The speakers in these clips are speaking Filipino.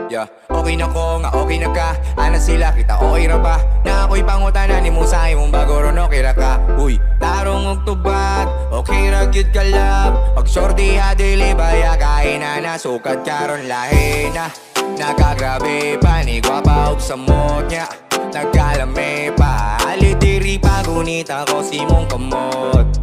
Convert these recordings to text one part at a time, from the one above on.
Yeah, okay na ko nga, okay na ka. Ana sila, kita okay ra ba? Na ako'y pangutanan ni mo sa imong bago ron okay ra ka. Uy, tarong og tubad, okay ra gyud ka lab. Pag shorty ha dili baya kain na nasukad karon lahi na. Nakagrabe pa ni gwapa og samot nya. Nagkalame pa, ali diri pagunit ako si mong kamot.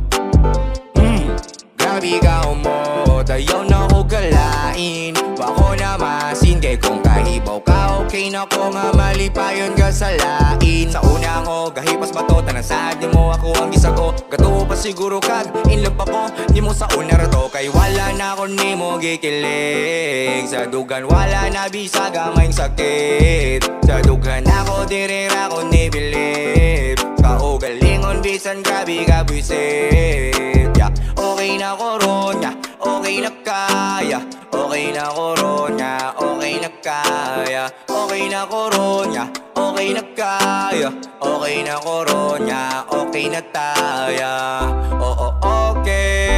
Grabe ka umot, ayaw na ko galain. Bako na masin, kay kung kahibaw ka, okay na ko nga malipayon ka sa lain. Sa una ko, gahipas ba to, tanang sad di mo ako ang gisago. Gatuo pa siguro kag, in love ako, di mo sa una rato. Kay wala na ko ni mo gikilig. Sa dugan wala na bisa gamayng sakit. Sa dugan ako, dirira ko ni bilib. Kaugalingon bisan grabe ka buisit. Yeah. Okay na ko ron ya, okay na kaya. Okay na ko ron ya, okay na kaya. Okay na ko ron ya, okay na kaya. Okay na ko ron ya, okay na taya. Oo, okay.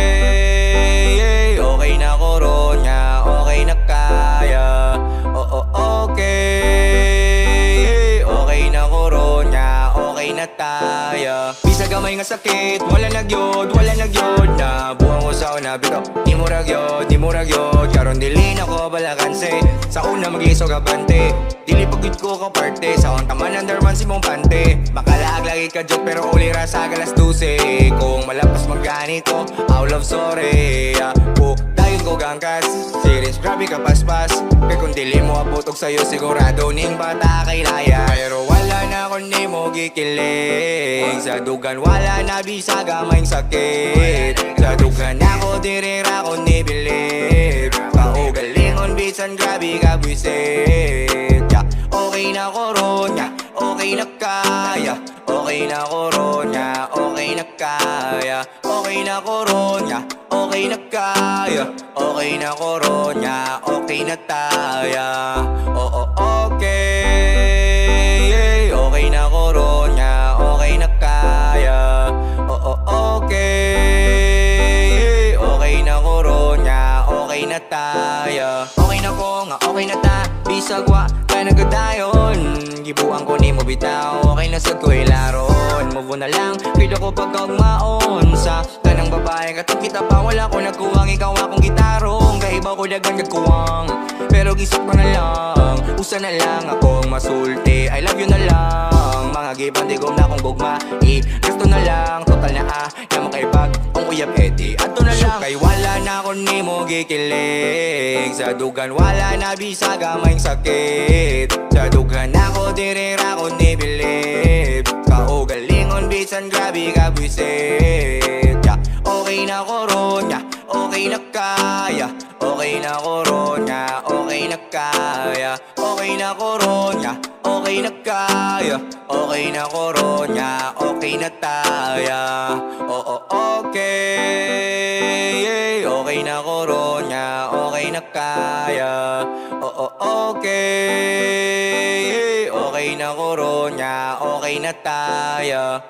Okay na ko ron ya, okay na kaya. Oo, okay. Okay na ko ron ya, okay na taya. Bisa gamay nga sakit, wala nagyod, wala nagyod. Na buwang ko sa una bitaw, di mo ragyod, di mo ragyod. Karon dili na ko balakanse, sa una mag-iso kabante. Dili pagkit ko ka parte, sa on taman underman si mong pante. Makalaag lagi ka joke pero uli ra sa galas 12. Kung malapas magganito, out love sorry. Dayon ko gangkas, serious grabe ka paspas. Kaya kung dili mo abotog sa'yo sigurado ning bata kay laya. Pero wala na ko ni mo gikilig. Sa dugan wala na bisa gamayng sakit. Sa dugan ako dirira ko ni bilib. Kaugalingon bisan grabe ka buisit. Yeah. Okay na ko ron ya, okay na kaya. Okay na ko ron ya, okay na kaya. Okay na ko ron ya, okay na kaya. Okay na ko ron ya, okay na taya. Oo, okay. Okay na ko ron ya, okay na kaya. Oo, okay. Okay na ko ron ya, okay na taya. Okay na ko nga, okay na ta. Bisagwa, kaya nagadayon. Gibuang ko ni mo bitaw, okay na sa ko'y laron. Move na lang, pwede ko pagkagmaon. Sa kanang babae, katong kita pa wala ko nagkuwang. Ikaw akong gitarong, kahibaw ko dagan kagkuwang. Pero gisok ko na lang, usa na lang akong masulti. I love you na lang, mga gibandigom na akong gugma. Gasto na lang, total na na makaibag ang uyab edi. Ato na lang, kay wala na ko ni mo gikilig. Sa dugan wala na bisa gamayng sakit. Sa dugan ako dirira ko ni bilib. Kaugalingon bisan grabe ka buisit. Yeah. Okay na ko ron ya, okay na kaya. Okay na ko ron ya, okay na kaya. Okay na ko ron ya, okay na kaya. Okay na ko ron ya, okay na taya. Oo, okay. Okay na ko ron ya, okay na kaya. Oo, okay. Okay na ko ron ya, okay na taya.